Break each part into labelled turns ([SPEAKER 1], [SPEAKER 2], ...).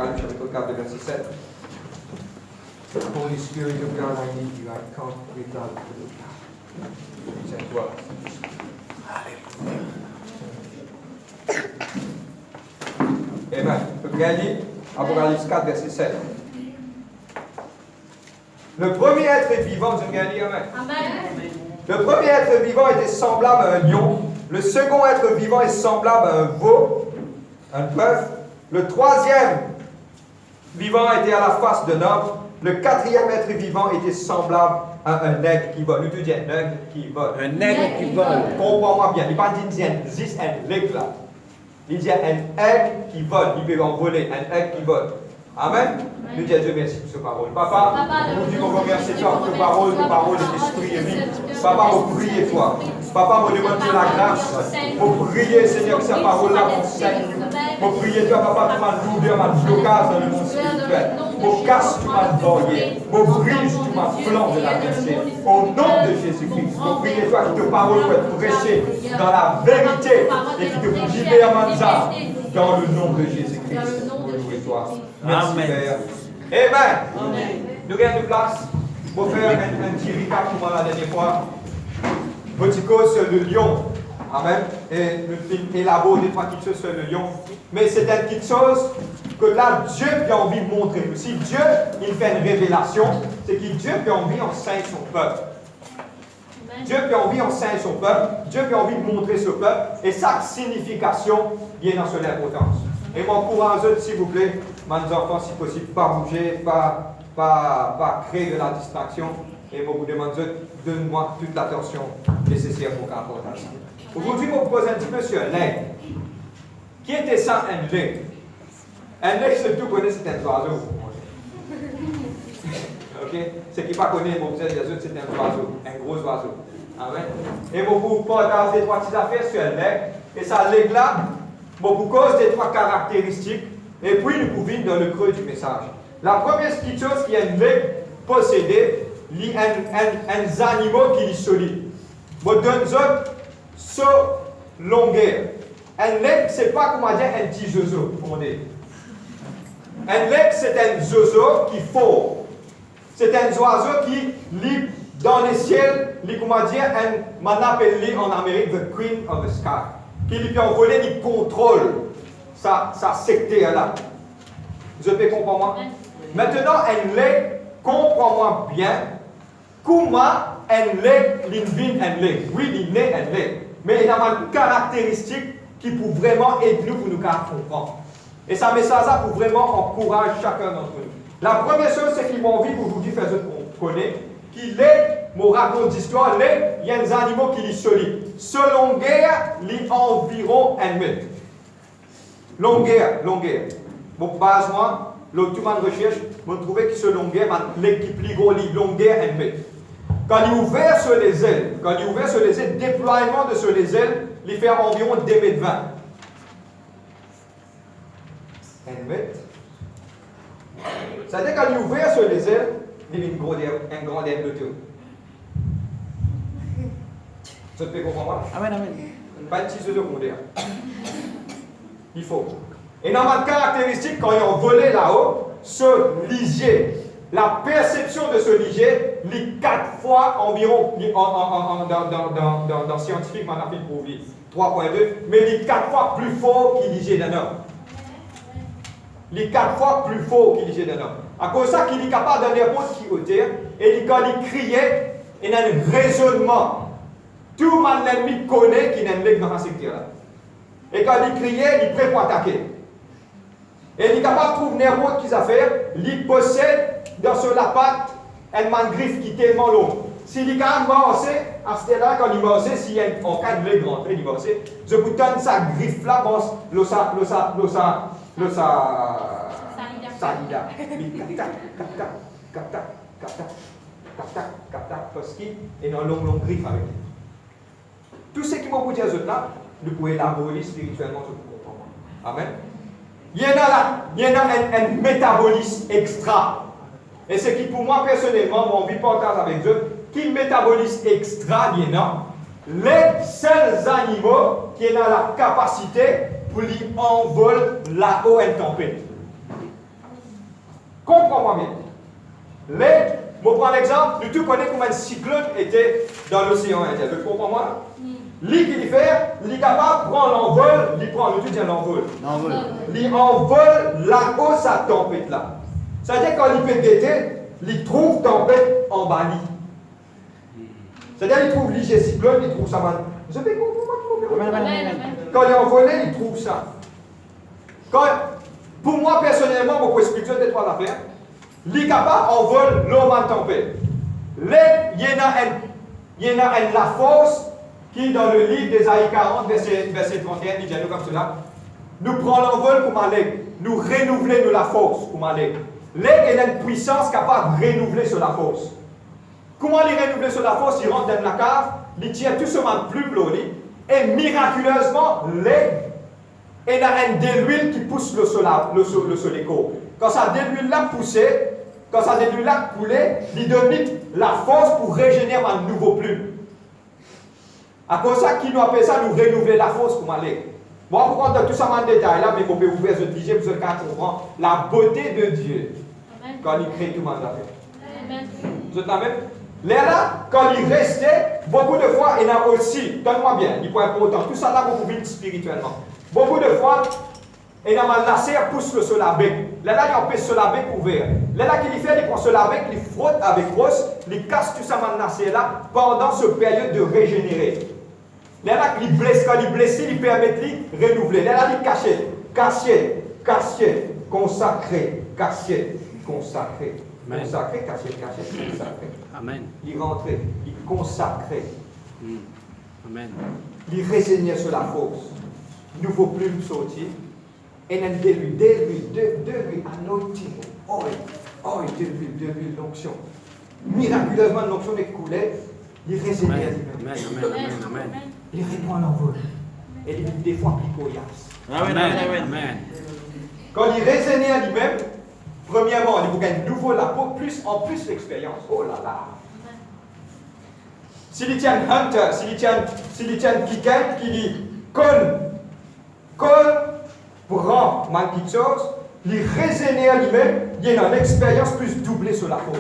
[SPEAKER 1] Apocalypse chapitre 4, verset 7. Holy Spirit of God, I need you. I can't without you. C'est toi. Amen. Regardez Apocalypse 4, verset 7. Le premier être vivant, vous avez dit Amen. Amen. Le premier être vivant était semblable à un lion. Le second être vivant est semblable à un veau, un bœuf. Le troisième vivant était à la face d'un homme. Le quatrième être vivant était semblable à un aigle qui vole. Nous te disons un aigle qui vole.
[SPEAKER 2] Un aigle qui vole.
[SPEAKER 1] Comprends-moi bien. Il ne pas dire un aigle là. Il dit un aigle qui vole. Il peut en voler. Un aigle qui vole. Amen. Nous disons Dieu merci pour ce parole. Papa, nous disons qu'on remercie toi pour tes paroles de l'esprit et vie. Papa, vous priez toi. Papa, vous demande la grâce. Vous priez, Seigneur, que cette parole-là enseigne nous. Vous priez toi, papa, tu m'as lourdeur, ma blocage dans le monde spirituel. Vous casse, tu m'as broyé. Vous brise, tu m'as flanc de la pensée. Au nom de Jésus-Christ, vous priez toi que tes paroles puissent être prêchées dans la vérité et que tu libères Manza dans le nom de Jésus-Christ. Toi. Merci, Amen. Père. Amen. Nous gagnons de place pour faire un petit recap pour moi la dernière fois. Petit cause sur le lion. Amen. Et le film élabore des trois petites choses sur le lion. Mais c'est une petite chose que là, Dieu a envie de montrer. Si Dieu il fait une révélation, c'est que Dieu a envie d'enseigner son peuple. Dieu a envie d'enseigner son peuple. Dieu a envie de montrer ce peuple. Et sa signification vient dans son importance. Et m'encourage, s'il vous plaît, mes enfants, si possible, pas bouger, pas créer de la distraction. Et vous demande, donne-moi toute l'attention nécessaire pour qu'on apporte à ça. Aujourd'hui, je vous pose un petit peu sur l'aigle. Qui était ça, un aigle? Un aigle, c'est tout connaît, c'est un oiseau. Ok? Ce qui pas connaît, vous savez, c'est un oiseau, un gros oiseau. Amen. Et vous partager trois petites affaires sur l'aigle. Et ça, l'aigle-là, pour cause des trois caractéristiques, et puis nous pouvons dans le creux du message. La première petite chose qui est un aigle possédé, un animal qui est solide. Vous donnez ce longueur. Un aigle, ce n'est pas comment dire un petit zozo. Un aigle, c'est un zozo qui fort. C'est un oiseau qui lit dans les ciels, comment dire, on appelle en Amérique the queen of the sky. Qui lui peut envoler, il contrôle sa secteur là. Je peux comprendre moi? Maintenant, un aigle, comprends-moi bien, comment un aigle vit un aigle. Oui, il est un aigle, mais il a une caractéristique qui peut vraiment aider nous pour nous comprendre. Et ça message là pour vraiment encourager chacun d'entre nous. La première chose, c'est qu'ils m'ont envie aujourd'hui faire ce qu'on connaît, qu'il est, mon raconte d'histoire, il y a des animaux qui sont solides. Ce longueur, il environ 1 mètre. Longueur. Bon, base moi, l'autre recherche, vous trouvez que ce longueur, l'équipe plus gros, longueur 1 mètre. Quand il est ouvert sur les ailes, déploiement de sur les ailes, il fait environ 2 mètres 20. 1 mètre. C'est-à-dire quand il est ouvert sur les ailes, il y a un grand aile de tout. Ça te fait comprendre?
[SPEAKER 2] Amen.
[SPEAKER 1] Pas une petite secondaire. Il faut. Et dans ma caractéristique, quand ils ont volé là-haut, ce ligier, la perception de ce ligier, les 4 fois environ, dans scientifique, on a fait prouver 3.2, mais les 4 fois plus fort qu'il ligier d'un homme. Les 4 fois plus fort qu'il ligier d'un homme. À cause de ça, qu'il est capable de n'importe qui hauteur, et quand il criait, il y a un raisonnement. Tout mon ennemi connaît qu'il y a un aigle dans ce secteur-là. Et quand il criait, il est prêt pour attaquer. Et il est capable de trouver n'importe qui affaire. Il possède dans sur la patte un griffe qui est tellement long. S'il est capable de marcher, à ce là quand il marche, s'il y a un cas de l'aigle rentré, il marche, je vous donne sa griffe-là, salida. Parce qu'il est dans long griffe avec lui. Tout ce qui m'a dit à ce là, nous pouvons élaborer spirituellement ce qu'on comprend. Amen. Il y en a un métabolisme extra. Et ce qui, pour moi, personnellement, mon vie partage avec Dieu, qui métabolisme extra, il y en a. Les seuls animaux qui ont la capacité pour lui envoler là-haut une tempête. Comprends-moi bien. Je prends l'exemple, nous tous connaissons comment un cyclone était dans l'océan Indien. Tu comprends-moi? Lui qui fait, il est capable de prendre l'envol, il prend, nous tous disons l'envol. Il envole là-haut sa tempête là. C'est-à-dire quand il fait d'été, il trouve tempête en bas. C'est-à-dire il trouve léger cyclone, il trouve ça mal. Vous avez compris? Quand il est envolé, il trouve ça. Pour moi personnellement, je peux expliquer des trois affaires. Il est capable d'envoler l'eau en tempête. Il y en a la force qui, dans le livre d'Ésaïe 40, verset 31, il dit nous comme cela. Nous prenons l'envol pour aller, nous renouveler de la force pour aller. L'aigle a une puissance capable de renouveler sur la force. Comment il renouveler sur la force? Il rentre dans la cave, il tient tout ce monde plus bloli, et miraculeusement, l'aigle a un de l'huile qui pousse le soleil. Quand ça de l'huile là poussé, quand ça de l'huile là coulé, il donne la force pour régénérer un nouveau plume. À cause de ça, qui nous appelle ça, nous renouveler la force pour aller. Bon, pour prendre tout ça en détail là, mais vous pouvez ouvrir ce sujet, vous allez comprendre la beauté de Dieu. Amen. Quand il crée tout le monde. Vous êtes là même? Là, quand il restait, beaucoup de fois, il y a aussi, donne-moi bien, il faut important, tout ça là, vous pouvez vivre spirituellement. Beaucoup de fois, il y a un lacet pousse le solabec. Là, il empêche le solabec ouvert. Là, qu'il fait, il prend le solabec, il frotte avec brosse, il casse tout ça, man lacet là, pendant cette période de régénérer. Là, il blesse, quand il blesse, il permet de renouveler. Là, il caché, consacré, caché, consacré. Consacré, caché, consacré.
[SPEAKER 2] Amen.
[SPEAKER 1] Il rentrait, il consacrait.
[SPEAKER 2] Amen.
[SPEAKER 1] Il réseignait sur la force. Nouveau plume sorti. Et il de l'huile, anointing, oil, de l'huile, l'onction. Miraculeusement, l'onction est coulée. Il réseignait.
[SPEAKER 2] Amen.
[SPEAKER 1] Il répond à l'envol. Et il des fois
[SPEAKER 2] Amen.
[SPEAKER 1] Quand il réseignait à lui-même, premièrement, il vous gagne nouveau la peau, en plus l'expérience. Oh là là! S'il y a un hunter, s'il y a un quelqu'un qui dit, prend ma petite chose, il réseigne à lui-même, il y a une expérience plus doublée sur la force.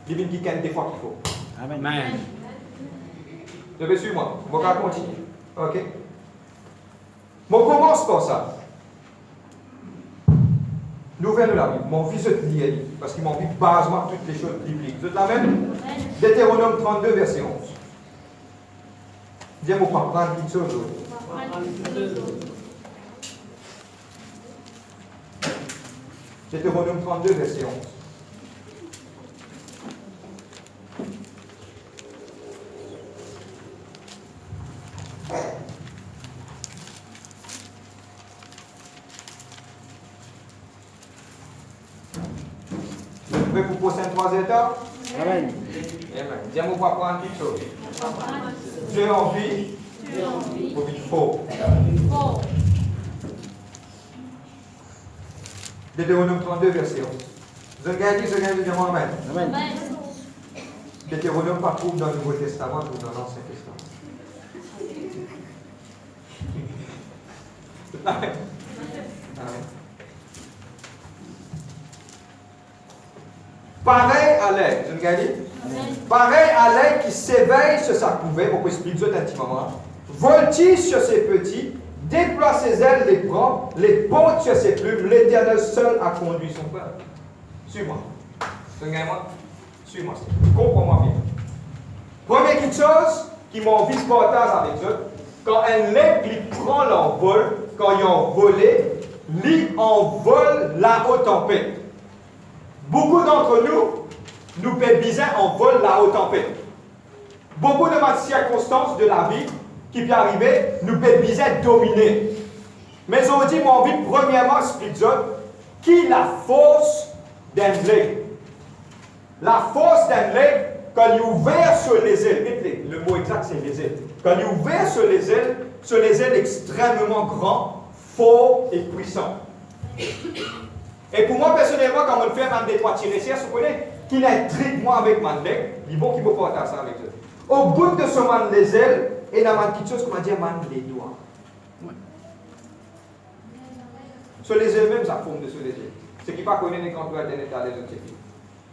[SPEAKER 1] Il y a quelqu'un des fois qu'il faut.
[SPEAKER 2] Amen.
[SPEAKER 1] Vous avez suivi moi? On va continuer. Ok? On commence par ça. Nouvelle de la Bible. Mon fils est lié, parce qu'il m'a envie basement toutes les choses bibliques. Vous êtes là même? Deutéronome 32, verset 11. Dis-moi pas prendre une chose. Deutéronome 32, verset 11. Vous pouvez vous poser un troisième temps?
[SPEAKER 2] Amen.
[SPEAKER 1] Dis-moi pas prendre une chose. Dieu en vie. Pour vite faux. Deutéronome 32, verset 11. Vous avez gagné, dis-moi Amen.
[SPEAKER 2] Amen.
[SPEAKER 1] Deutéronome pas trouve dans le Nouveau Testament ou dans l'Ancien Testament. Amen. Pareil à l'air, vous avez gagné? Pareil à l'air qui s'éveille sur sa couvée, pour expliquer ça un petit moment, voltige sur ses petits, déploie ses ailes, les prend, les porte sur ses plumes, l'Éternel seul a conduit son peuple. Suis-moi. Regardez-moi. Suis-moi. Comprends-moi bien. Première quelque chose qui m'a envie de partager avec eux, quand un aigle prend l'envol, quand ils ont volé, il envole la haute tempête. Beaucoup d'entre nous pépisons en vol la haute tempête. Beaucoup de circonstances de la vie qui peuvent arriver, nous pépisons dominer. Mais aujourd'hui, j'ai envie de premièrement expliquer qui est la force d'un aigle. La force d'un aigle, quand il est ouvert sur les ailes, le mot exact c'est les ailes. Quand il est ouvert sur les ailes extrêmement grands, forts et puissants. Et pour moi, personnellement, quand on le fait dans des trois tirés, vous connaissez, qui intrigue moi avec mon aigle, il faut qu'il me partage ça avec eux. Au bout de ce man les ailes, il y a quelque chose qu'on va dire man les doigts. Ouais. Sur les ailes même, ça forme de sur les ailes. Ce qui pas connaît les contrôles Internet à les autres.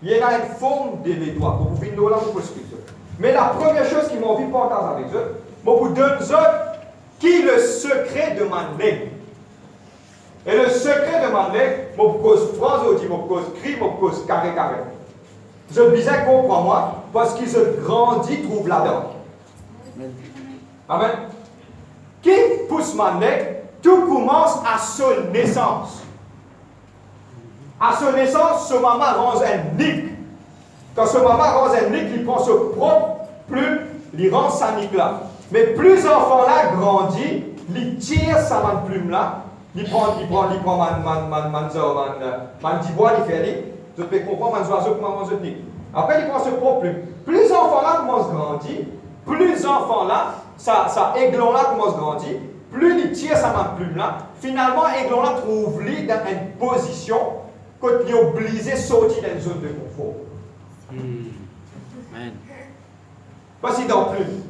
[SPEAKER 1] Il y a une forme de les doigts. Pour vous finir là, vous pouvez expliquer. Mais la première chose qui m'a envie de partager avec eux, je vous donne qui est le secret de ma langue. Et le secret de ma langue, je vous cause phrase, je vous cause cri, je vous cause carré. Je disais comprends moi, parce qu'ils se grandit, trouve là-dedans. Amen. Qui pousse ma langue, tout commence à son naissance. À son naissance, ce maman rend un nick. Quand ce maman rend un nick, il prend ce propre plume, il rend sa nick là. Mais plus l'enfant là grandit, il tire sa plume là, il prend man dibois, il fait aller. Je peux comprendre man oiseau comment manger nick. Après, il prend ce propre plume. Plus l'enfant là commence à grandir, plus l'enfant là, ça aiglon là commence à grandir, plus il tire sa plume là, finalement, aiglon là trouve lui dans une position quand il est obligé de sortir d'une zone de confort.
[SPEAKER 2] Amen.
[SPEAKER 1] Voici dans plume.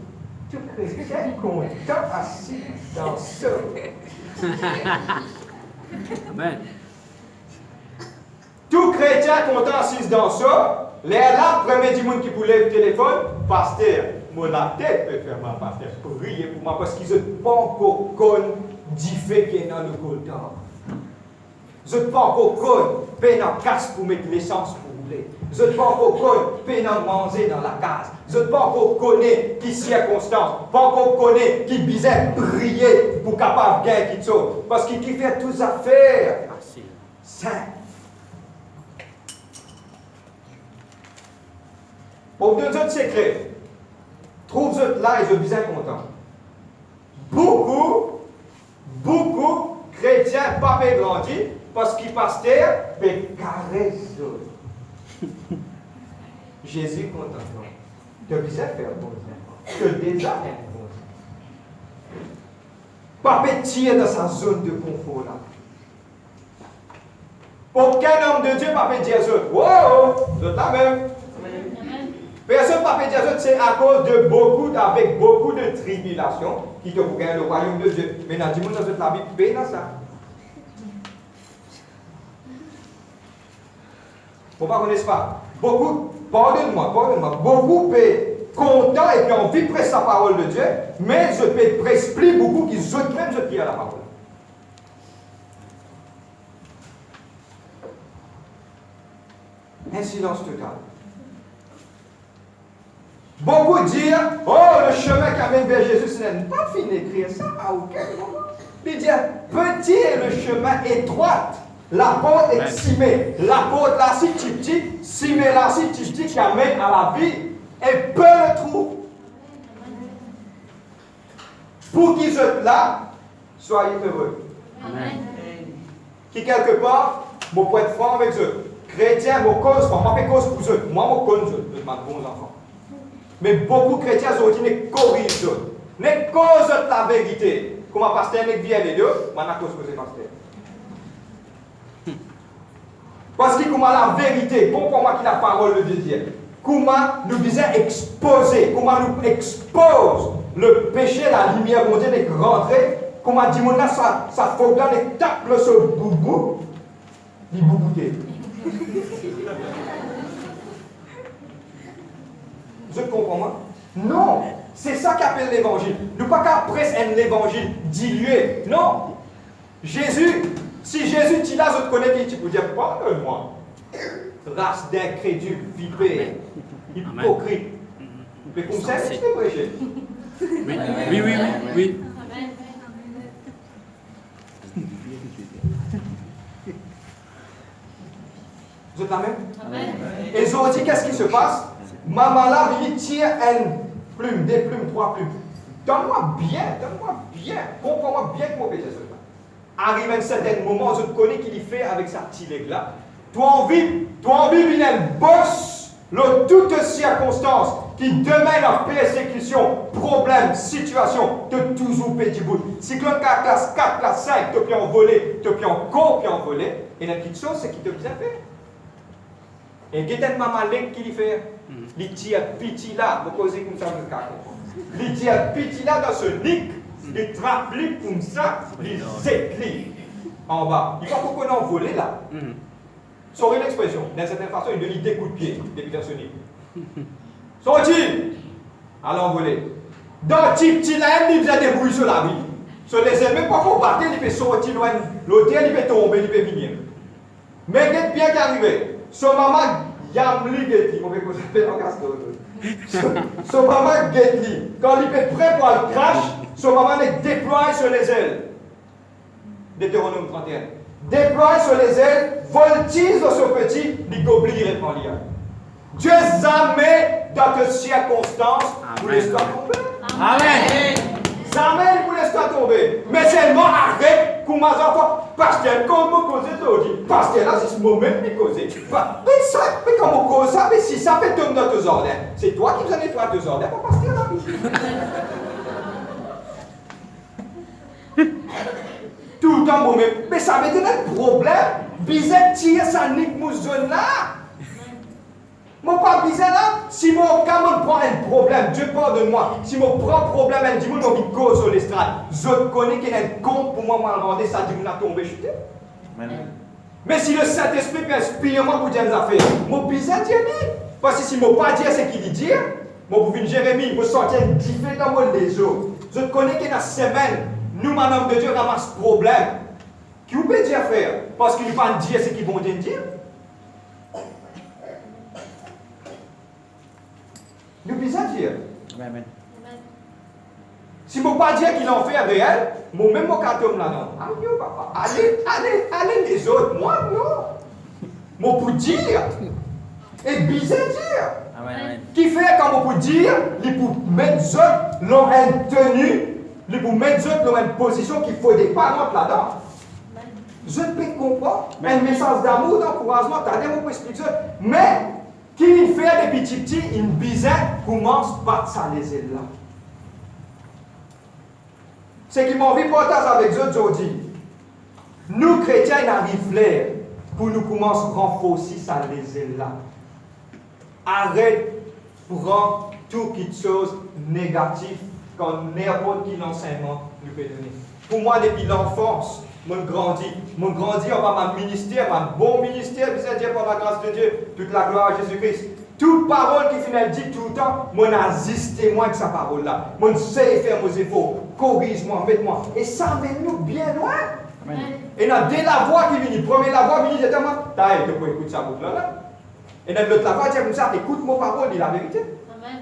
[SPEAKER 1] Tu chrétien content assis dans ce.
[SPEAKER 2] Amen.
[SPEAKER 1] Tout chrétien content assis dans ça, les là, premier du monde qui vous lève le téléphone, pasteur, mon la tête peut faire ma pasteur, prier pour moi parce qu'ils ne sont pas encore connus du fait qu'il est dans le coltan. Ils ne sont pas encore connus, payer dans casse pour mettre l'essence pour rouler. Ils ne sont pas encore connus, payer dans manger dans la case. Ils ne sont pas encore connus qui circonstance, pas encore connus qui bisait prier pour capable de gagner qui chose. Parce qu'il fait toutes affaires. Saint. Pour vous donner un secret, trouve-vous là et je suis bien content. Beaucoup chrétiens pas grandi parce qu'ils pasteur mais caresse. Jésus content. Tu as bien faire bon. Tu as déjà fait bon. Pas tirer dans sa zone de confort là. Aucun homme de Dieu pas peut dire ça. Wow, c'est la même. Personne ne peut dire ça, c'est à cause de avec beaucoup de tribulations qui te font gagner le royaume de Dieu. Mais dans le monde, dans la Bible, paye dans ça. Faut pas connaître pas. Beaucoup, pardonne-moi, beaucoup content et puis envie de prêcher la parole de Dieu, mais je peux presser beaucoup qui sautent même je prie à la parole. Un silence total. Beaucoup disent, oh, le chemin qui amène vers Jésus, ce n'est pas fini d'écrire ça à aucun moment. Ils disent, petit est le chemin étroit, la porte est cimée. La porte là, si petit, cimée là, si petit, qui amène à la vie, et peu le trouve. Pour qu'ils soient là, soyez heureux.
[SPEAKER 2] Amen.
[SPEAKER 1] Qui quelque part, je peux être franc avec eux. Chrétiens, je cause, moi je cause pour eux. Moi je cause eux, de mes bons enfants. Mais beaucoup de chrétiens aujourd'hui ne corrigent eux. Ne causent la vérité. Comme un pasteur ne vient les deux, je ne cause que c'est pasteur. Parce que comment la vérité, bon pour moi qui la parole de Dieu, comment nous disons exposer, comment nous expose le péché, la lumière de Dieu est rentrée, comment dit mon là, ça faut là, les tape sur le boubou, il boubouté. Vous comprenez moi? Non, c'est ça qu'appelle l'évangile. Nous pas qu'à presser l'évangile dilué. Non. Jésus, si Jésus t'y là, je te connais qui tu peux dire, pardonne-moi. Race d'incrédules, vipères, hypocrite. Mais comme ça, tu peux prêcher.
[SPEAKER 2] Oui.
[SPEAKER 1] Vous êtes la même? Et aujourd'hui, qu'est-ce qui se passe? Maman là, il tire une plume, deux plumes, trois plumes. Donne-moi bien. Comprends-moi bien comment pécher cela. Arrive un certain moment, je te connais qu'il fait avec sa petite leg là. Toi en vie, il a une bosse, le toutes circonstances qui demain la persécution, problème, situation, de toujours petit bout. Cyclone 4 classe, 4 classe 5, te puis envolé, te puis encore, puis envolé. Et la petite chose, c'est qu'il te bien fait. Et il y a une maman qui lui fait. Il tire petit là, vous posez comme ça, vous le il tire petit là dans ce nick, il trappe comme ça, il zéclit en bas. Il va pas qu'on envolé là. Sorry l'expression, d'une certaine façon, il donne des coups de pied, des personnes. Sorti, allons voler. Dans petit là, il faisait des bruits sur la vie. Sur les ailes, même pas pour battre, il peut sortir loin l'hôtel, il peut tomber, il peut venir. Mais il est bien qu'arrivé. Son maman, Yamli Getli, on va faire un casque. Son maman Getli, quand il est prêt pour le crash, son maman est déployé sur les ailes. Deutéronome 31. Déploie sur les ailes, voltige dans son petit, il goblit, il répond l'IA. Dieu jamais dans tes circonstances pour l'histoire tomber.
[SPEAKER 2] Amen.
[SPEAKER 1] Jamais pour l'histoire tomber. Mais seulement arrête pour mes enfants. Pasteur, comment causer aujourd'hui? Pasteur, là, c'est ce moment de causer. Mais comment cause ça? Mais si ça fait tomber dans tes ordres, c'est toi qui vous en nettoies tes ordres, pas pasteur là. Tout le temps, bon, mais ça veut dire un problème. Bizarre, tirer sa nique mouzone là. Mon pas bizarre là. Si mon camarade prend un problème, Dieu pardonne-moi. Si mon prend problème, un dimanche, on vit cause sur l'estrade. Je connais qu'il y a un compte pour moi, m'en rendre, ça dit, on a tombé, chuté. Mais si le Saint-Esprit peut inspirer moi pour dire des affaires, mon bizarre dire parce que si mon pas dire ce qu'il dit, mon pour Jérémie, me sentir différent dans les autres. Je connais qu'il y a une semaine. Nous, madame de Dieu, ramasse problème. Qui vous peut dire faire? Parce qu'il ne peut pas dire ce qu'ils vont dire. Nous pouvons dire.
[SPEAKER 2] Amen.
[SPEAKER 1] Si je ne peux pas dire qu'il en fait réel, moi même mon carton là-dedans. Allez, papa. Allez les autres. Moi, non. Moi pour dire. Et bizarre dire.
[SPEAKER 2] Amen.
[SPEAKER 1] Qui fait quand on peut dire, il peut mettre autres l'ont une tenue. Il faut mettre dans une position qu'il faut des parents là-dedans. Je peux comprendre un message d'amour, d'encouragement, t'as des mots pour expliquer ça. Mais, qu'il fait des petits, une bizarre commence par ça les ailes là. C'est qui m'ont envie de partager avec eux aujourd'hui. Nous, chrétiens, il arrive là pour nous commencer à renforcer ça les ailes là. Arrête pour rendre toute chose négative quand n'importe quel enseignement nous peut donner. Pour moi, depuis l'enfance, je grandis en ma ministère, un bon ministère, c'est-à-dire par la grâce de Dieu, toute la gloire à Jésus-Christ. Toute parole qui finit dit tout le temps, moi assiste moi avec sa parole-là. Moi sais faire mes efforts, corrige-moi, mets-moi. Et ça mène nous bien loin. Amen. Et dans dès la voix qui vient, première la voix vient, c'est moi, t'as tu peux écouter sa boucle là. Et dans l'autre la voix, dit comme ça, écoute mon parole, dit la vérité. Amen.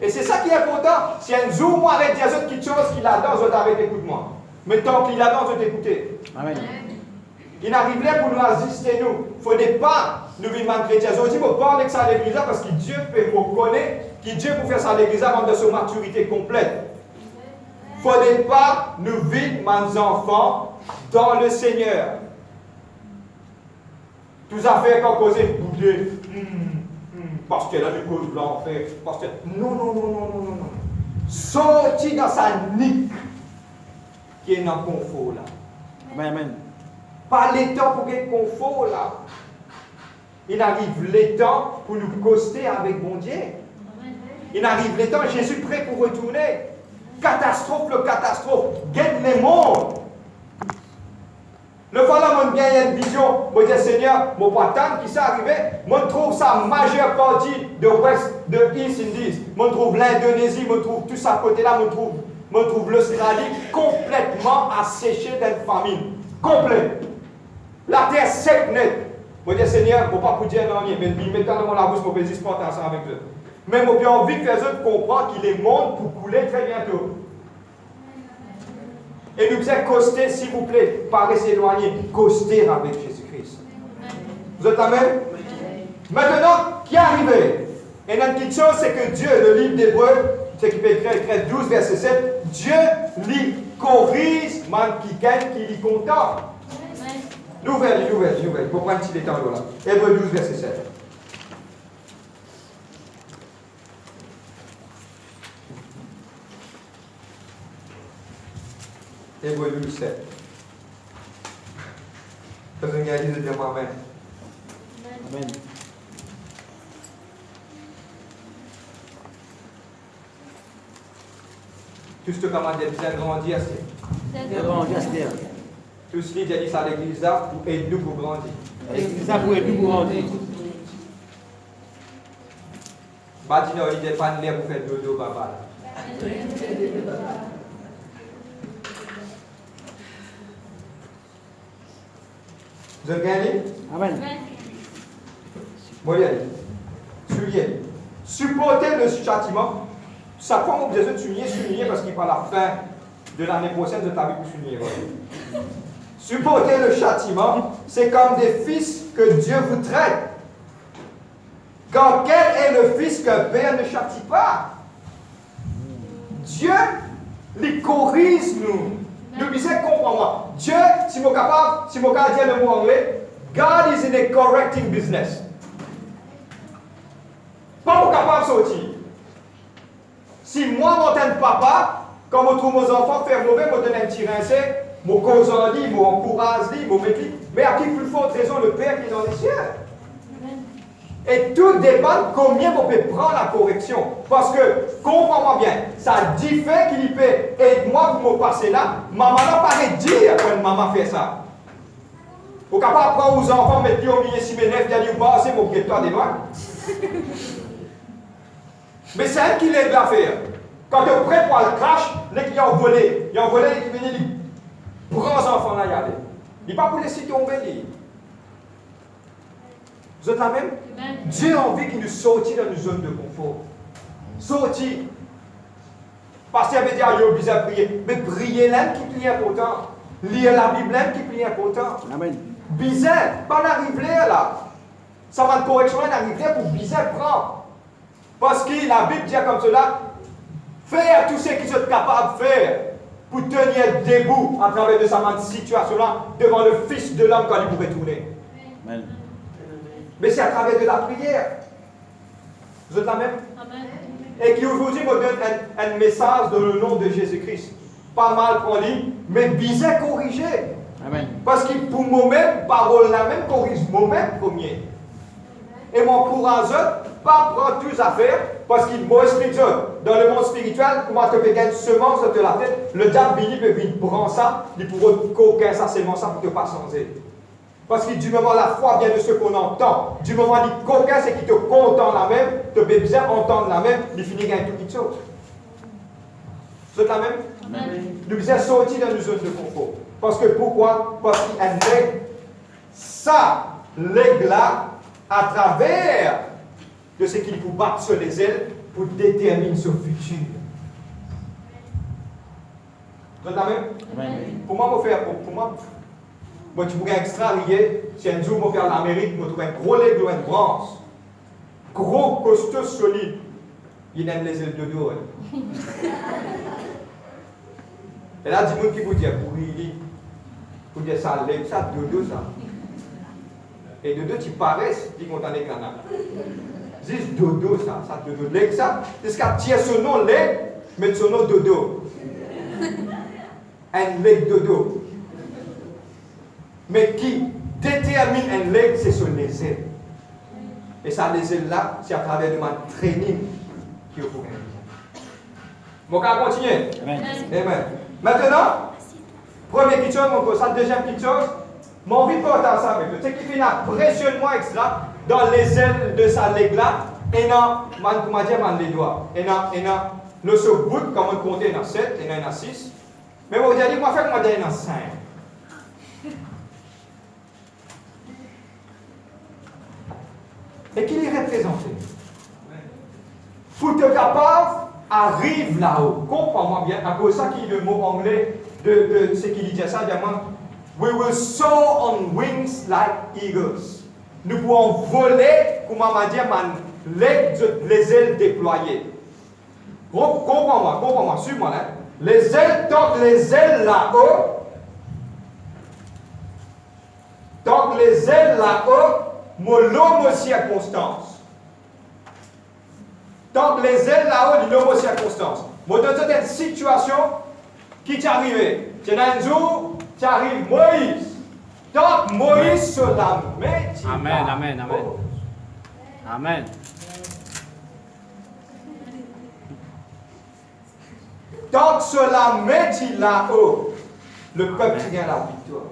[SPEAKER 1] Et c'est ça qui est important. Si un jour, moi, arrête de dire quelque chose qu'il a dans, je t'arrête d'écouter-moi. Mais tant qu'il a dans, je t'écouter. Amen. Il arriverait pour nous assister, nous. Il ne faut pas nous vivre en chrétien. Aujourd'hui, je parle de ça à l'église parce que Dieu peut me connaître, que Dieu peut faire ça à l'église avant de son maturité complète. Il ne faut pas nous vivre, mes enfants, dans le Seigneur. Tout ça fait qu'on cause bouder. Parce qu'elle a des causes blanches, parce que. Non. Sorti dans sa nique qui est dans le confort là. Amen. Pas les temps pour qu'il confort là. Il arrive les temps pour nous coster avec bon Dieu. Il arrive les temps, Jésus prêt pour retourner. Catastrophe, le catastrophe. Guette les mondes. Le fois là, mon bien une vision, moi dis Seigneur, mon patron qui s'est arrivé, moi trouve sa majeure partie de West, de East Indies, moi trouve l'Indonésie, moi trouve tout ça côté là, moi trouve l'Australie complètement asséchée d'une famine. Complète. La terre sec net. Moi dis Seigneur, moi pas pour dire non, mais mettons dans la bouche, moi peux pas ensemble avec eux. Mais moi j'ai envie de faire eux comprendre qu'il est monde pour couler très bientôt. Et nous faisons coster, s'il vous plaît, pas rester éloigné, coster avec Jésus-Christ. Vous êtes amen? Maintenant, qui est arrivé? Et une petite chose, c'est que Dieu, le livre d'Hébreux, c'est qui peut écrire 12, verset 7, Dieu lui corrige, man qui est content. Nouvelle. Pour prendre un petit détail là. Hébreux 12, verset 7. Hébreux 12, 7. Faisons une réalité de dire Amen. Amen. Tout ce que comment dire, bien grandir, c'est. Tout ce qui dit ça à l'église là, pour aider nous pour grandir.
[SPEAKER 2] Et ça pourrait tout pour rendre.
[SPEAKER 1] Badino, il n'est pas l'air pour faire dodo, papa. Vous avez gagné?
[SPEAKER 2] Amen.
[SPEAKER 1] Moyen. Soulier. Supporter le châtiment. Ça prend besoin de souligner parce qu'il parle à la fin de l'année prochaine de ta vie pour souligner. Supporter le châtiment, c'est comme des fils que Dieu vous traite. Car quel est le fils qu'un père ne châtie pas? Dieu les corrige nous. Nous disons, comprends-moi. Dieu, si je suis capable, si je dire le mot anglais, God is in a correcting business. Pas pour capable de sortir. Si moi, mon papa, quand je trouve mes enfants faire mauvais, je donne un petit rincé, je cause en lui, je encourage lui, je mets lui. Mais à qui plus forte raison le Père qui est dans les cieux? Et tout dépend de combien vous pouvez prendre la correction. Parce que, comprends-moi bien, ça dit fait qu'il peut aide-moi pour me passer là. Maman n'a pas de dire quand maman fait ça. Vous n'êtes pas prendre aux enfants, mettre au milieu si mes nefs, dire bah, c'est mon guettoir des doigts. Mais c'est elle qui l'aide à faire. Quand tu es prêt pour le crash, les clients ont volé. Ils ont volé et qui viennent, ils prennent les enfants là, y aller. Il n'est pas pour laisser tomber. Vous êtes là même? Dieu a envie qu'il nous sortit dans une zone de confort. Sortir. Parce qu'il avait dit, il y a prier. Mais prier là qui est important. Lire la Bible là qui est important.
[SPEAKER 2] Amen.
[SPEAKER 1] Bizarre, pas d'arriver là. Ça va de correction, d'arriver pour bizarre prendre. Parce que la Bible dit comme cela, faire tout ce qu'ils sont capables de faire pour tenir debout à travers de sa situation-là devant le Fils de l'homme quand il pourrait tourner.
[SPEAKER 2] Amen.
[SPEAKER 1] Mais c'est à travers de la prière. Vous êtes la même?
[SPEAKER 3] Amen.
[SPEAKER 1] Et qui aujourd'hui me donne un message dans le nom de Jésus-Christ. Pas mal pour lui, mais bien corrigé.
[SPEAKER 2] Amen.
[SPEAKER 1] Parce que pour moi-même, parole la même corrige moi-même premier. Et mon courage, pas prendre toutes les affaires, parce qu'il m'a expliqué dans le monde spirituel, comment tu peux gagner une semence de la tête, le diable peut venir prendre ça, il pourra coquer ça, semence ça pour ne pas changer. Parce que du moment la foi vient de ce qu'on entend, du moment qu'il coquin, c'est qu'il te content la même, tu peux bien entendre la même, il finit avec toute chose. Vous êtes la même?
[SPEAKER 3] Amen.
[SPEAKER 1] Nous devons sortir dans une zone de confort. Parce que pourquoi? Parce qu'il lègue ça, lègue-là, à travers de ce qu'il faut battre sur les ailes pour déterminer son futur. Vous êtes la même?
[SPEAKER 2] Amen.
[SPEAKER 1] Pour moi, je pourrais extraire, si un jour je vais en Amérique, je trouve un gros lègue ou une branche, gros, costaud, solide. Il aime les ailes de dos. Et là, dis-moi qui vous dit, pour dire ça, lègue, ça, dodo, ça. Et dodo, tu parais, dis qu'on t'en est granat. Dis dodo, ça, dodo, lègue, ça. C'est ce qu'a tiré son nom, lègue, mais son nom, dodo. Un lègue, dodo. Mais qui détermine un leg, c'est sur les ailes. Et ça, les ailes là, c'est à travers de ma training qui est pour gagner. Bon, on va continuer.
[SPEAKER 2] Amen.
[SPEAKER 1] Amen. Maintenant, première petite chose, ça, deuxième petite chose, j'ai envie de porter ça avec ce qui fait la pressionnement extra dans les ailes de sa leg là, et non, comment dire, les doigts. Et non, le bout, comme on compte, il y en a 7, il y en a 6. Mais vous allez moi faire comment dire, il y en a 5. Et qu'il est représenté. Pour te capable, arrive là-haut. Comprends-moi bien, à cause de ça qui est le mot anglais de ce qu'il dit ça, évidemment. We will soar on wings like eagles. Nous pouvons voler, comme on m'a dit, les ailes déployées. Comprends-moi, suis-moi là. Les ailes, tant que les ailes là-haut, mon l'homme circonstance. Tant que les ailes là-haut, l'homme circonstance. Moi, dans une situation qui t'est arrivée, tu as un jour, tu arrives Moïse. Tant que Moïse se la met,
[SPEAKER 2] Amen, amen, amen. Amen.
[SPEAKER 1] Tant que cela met là-haut, le peuple vient à la victoire.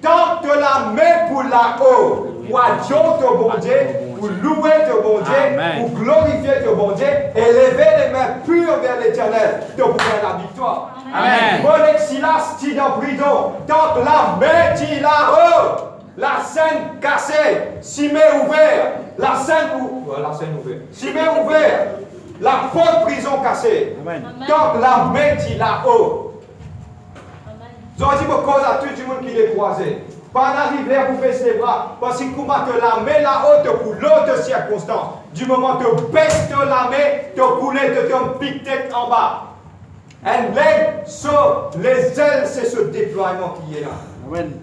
[SPEAKER 1] tente la main pour là-haut, pour adorer ton bon Dieu, pour louer ton bon Dieu, pour glorifier ton bon Dieu, et lever les mains pures vers l'Éternel, de pour la victoire.
[SPEAKER 2] Amen.
[SPEAKER 1] Mon Silas, tu dans prison, tente la main, tu là-haut, la scène cassée, cimé ouvert, la scène ouverte, cimé ouvert, la porte prison cassée, tente la main, tu là-haut. Je dis pour cause à tout le monde qui est croisé. Pas d'arriver à vous baisser les bras. Parce que comment te la main là-haut pour l'autre circonstance. Du moment que tu baisses la main, tu coules, tu tombes pique-tête en bas. Un leg sur les ailes, c'est ce déploiement qui est là.
[SPEAKER 2] Amen.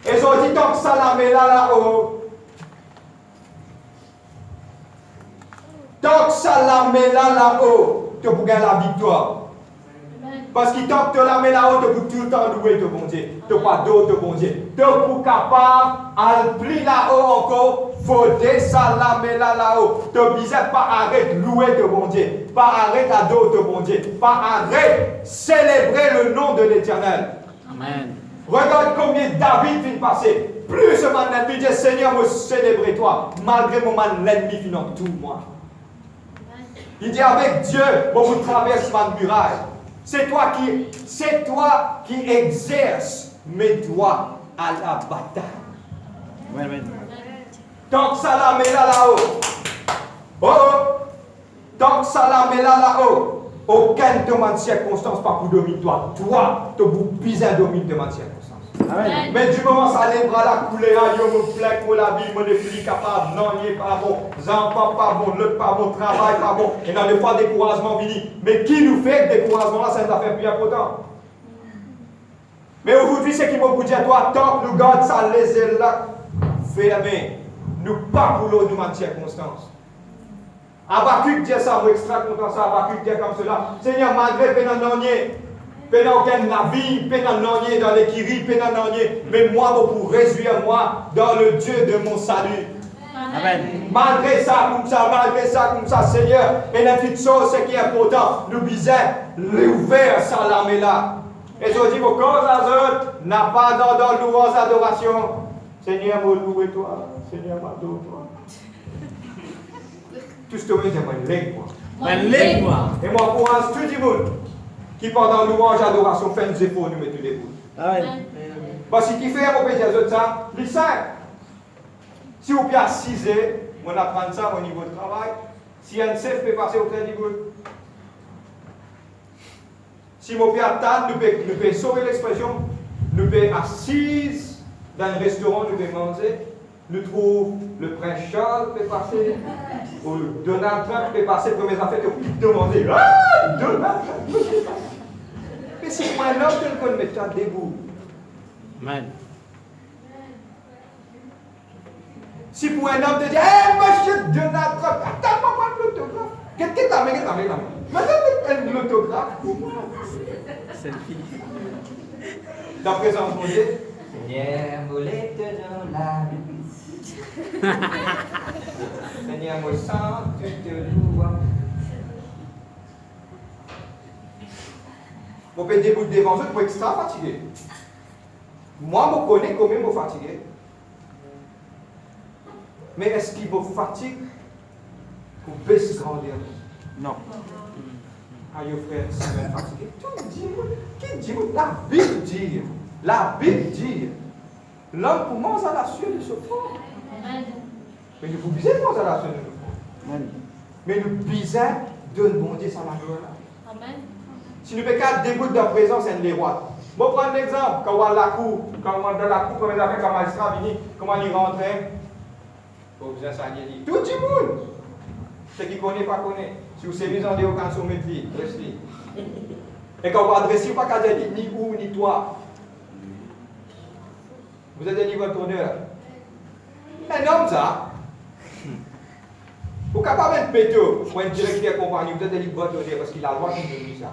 [SPEAKER 1] Et ils ont dit tant que ça la main là-haut. Tant que ça la main là-haut, tu peux gagner la victoire. Parce qu'il tente de la main là-haut, tu peux tout le temps louer ton bon Dieu. Tu n'as pas d'autre bon Dieu. Tu es capable, à plus là-haut encore, faut descendre la main là-haut. Tu ne pas arrêter de louer ton bon Dieu. Pas arrêter d'adorer ton bon Dieu. Pas arrêter de célébrer le nom de l'Éternel.
[SPEAKER 2] Amen.
[SPEAKER 1] Regarde combien David vient passer. Plus ce man l'ennemi dit, Seigneur, me célébrer toi. Malgré mon man l'ennemi vient tout moi. Il dit avec Dieu, vous traversez ma muraille. C'est toi qui exerces mes droits à la bataille.
[SPEAKER 2] Amen.
[SPEAKER 1] Tant que ça la met là-haut. Oh! Tant que ça la met là-haut. Aucune de mes circonstances pas pour dominer toi. Toi, tu as besoin de dominer de mes circonstances.
[SPEAKER 2] Amen.
[SPEAKER 1] Mais du moment ça les bras la coulée, yo me plaque pour la vie, me ne plus capable, non, il n'est pas bon, enfants pas bon, l'autre pas bon, travail pas bon, et dans des fois découragement vini. Mais qui nous fait que découragement là, ça nous a fait plus important. Mais aujourd'hui, c'est qui m'a vous dire, toi, tant que nous gardons ça, les ailes là, fermées, nous pas pour l'eau de ma circonstance. Habakkuk dit ça, moi extra content ça, Habakkuk dit comme cela, Seigneur, malgré pénanonier, pénan aucun navire, pénan nonier dans l'écurie, pénan nonier, mais moi, pour réjouir moi dans le Dieu de mon salut.
[SPEAKER 2] Amen.
[SPEAKER 1] Malgré ça, comme ça, Seigneur, et la petite chose, ce qui est important, nous bisons l'ouvert ça l'armée là. Et je dis, vos causes à eux, n'a pas dans louange adoration. Seigneur, moi louer toi, Seigneur, m'adore toi. Tout ce que je dis, moi,
[SPEAKER 2] Moi.
[SPEAKER 1] et moi, encourage tout le monde qui pendant louange adoration fait nous efforts, nous mettons les bouts.
[SPEAKER 2] Amen.
[SPEAKER 1] Parce qu'il fait, on peut dire ça, c'est simple. Si vous pouvez assiser, on apprend ça au niveau de travail. Si un chef peut passer au crédit, si vous pouvez attendre, nous pouvons sauver l'expression, nous pouvons assise dans un restaurant, nous pouvons manger. Nous trouvons le prince Charles peut passer, ou Donald Trump peut passer pour mes affaires, tu peux demander, ah, Donald Trump. Mais si pour un homme, tu ne connais pas debout.
[SPEAKER 2] Amen.
[SPEAKER 1] Si pour un homme te dit, hé, monsieur Donald Trump, attends-moi pas l'autographe. Qu'est-ce que t'as mis? Madame, l'autographe pour moi.
[SPEAKER 2] Selfie.
[SPEAKER 1] Dans la présence de mon Dieu.
[SPEAKER 3] Seigneur, moulette dans la
[SPEAKER 1] Seigneur, mon sang, tu te loues. Vous pouvez debout devant eux pour extra fatigué. Moi, je connais combien vous fatigué. Mais est-ce qu'il vous fatigue pour baisser grandir?
[SPEAKER 2] Non.
[SPEAKER 1] Ah, yo frère, c'est même fatigué. Qui dit? La Bible dit, l'homme commence à la sueur de ce corps. Mais nous pouvons commencer à la sueur de ce corps.
[SPEAKER 2] Amen.
[SPEAKER 1] Mais nous bisons de bon Dieu sans la gloire là.
[SPEAKER 4] Amen.
[SPEAKER 1] Si nous pouvons pas dégoûter de la présence, c'est les rois. Je vais prendre l'exemple. Quand on va à la cour, quand on va dans la cour, comme les affaires, quand magistrat vient, comment il rentre? Faut bien ça dit. Tout le monde. Ceux qui connaissent, pas connaissent. Si vous savez, vous en avez aucun sommet de vie, restez. Et quand vous adressez, pas qu'à dire ni où, ni toi. Vous êtes un niveau tourneur. Un homme, ça. Vous n'êtes pas capable de péter pour un directeur de compagnie, vous êtes un niveau tourneur parce qu'il a le droit de vous donner ça.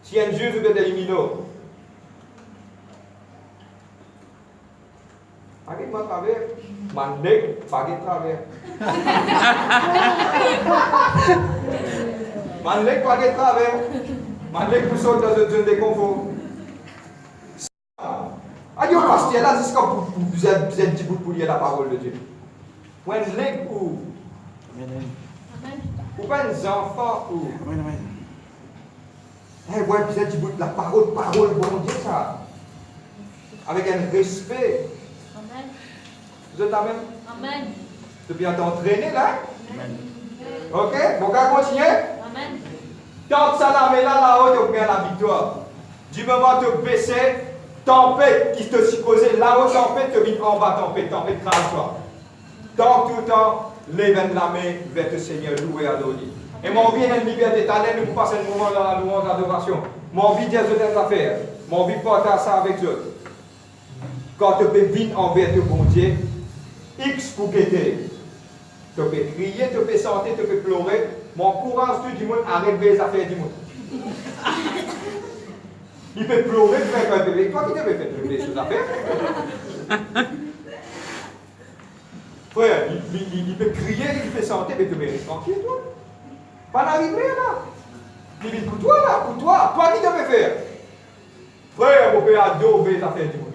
[SPEAKER 1] Si un juge, vous êtes éliminé. Pas de travers. Mandek, pas de travers. Mandek, pas de travers. Mandek, vous sortez dans une zone de confort. Aïe, pasteur, là, c'est comme vous êtes dit pour lire la parole de Dieu. Ou un leg ou. Ou pas un enfant ou. Eh, ouais, vous êtes dit pour la parole, bon Dieu, ça. Avec un respect.
[SPEAKER 4] Amen.
[SPEAKER 1] Vous êtes là même?
[SPEAKER 4] Amen.
[SPEAKER 1] Tu peux bien t'entraîner là?
[SPEAKER 2] Amen.
[SPEAKER 1] Ok? Bon, on va continuer?
[SPEAKER 4] Amen.
[SPEAKER 1] Tant que ça là, mais là-haut, tu obtiens la victoire. Du moment où tu baisses, tempête qui te supposait là-haut, tempête, tu viens en bas, tempête, crase-toi. Tant tout le temps, lève la main vers le Seigneur, louer à l'Odi. Et mon vie est une liberté d'éternel, nous passons un moment dans la louange d'adoration. Mon vie dit des affaires. Mon vie porte ça avec eux. Quand tu peux venir envers ton bon Dieu, X pour guetter. Tu peux crier, tu peux chanter, tu peux pleurer. Mon courage tout du monde arrête les affaires du monde. Il peut pleurer, faire un bébé. Toi qui devais faire pleurer ces affaires. Frère, il peut crier, il peut chanter, mais tu peux rester tranquille, toi. Pas d'arriver là. Il vient pour toi là, pour toi. Toi qui devais faire. Frère, mon père adorer les affaires du monde.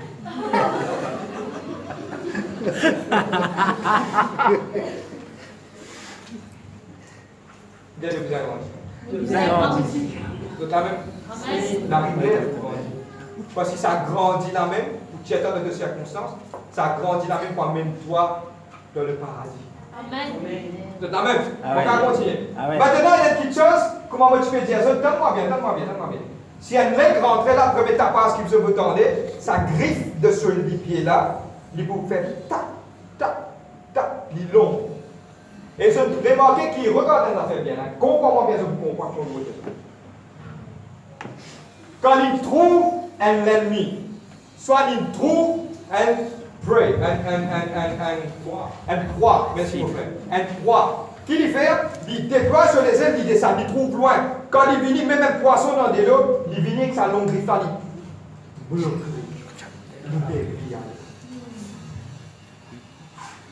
[SPEAKER 1] Dieu vous agrandit.
[SPEAKER 4] Vous agrandit.
[SPEAKER 1] Donc la même, la rivière grandit. Parce que ça grandit la même, pour tu étant dans des circonstances, ça grandit la même pour amener toi dans le paradis.
[SPEAKER 4] Amen.
[SPEAKER 1] Donc la même, on va continuer.
[SPEAKER 2] Amen.
[SPEAKER 1] Maintenant, il y a une petite chose, comment moi tu peux dire ça? Donne-moi bien. Si un mec rentrait là, premier tapas qui vous tendait, sa griffe de ce pied-là, il vous faire tac, il est long. Et je remarquez qu'il regarde une affaire bien, comprends-moi bien ce que vous comprenez. Quand il trouve un ennemi, soit il trouve un prey, un proie, merci mon frère, un proie. Qu'il y fait? Il déploie sur les ailes, il descend, il trouve loin. Quand il vient, même un poisson dans des l'eau, il vient avec sa longue griffe, il bloque.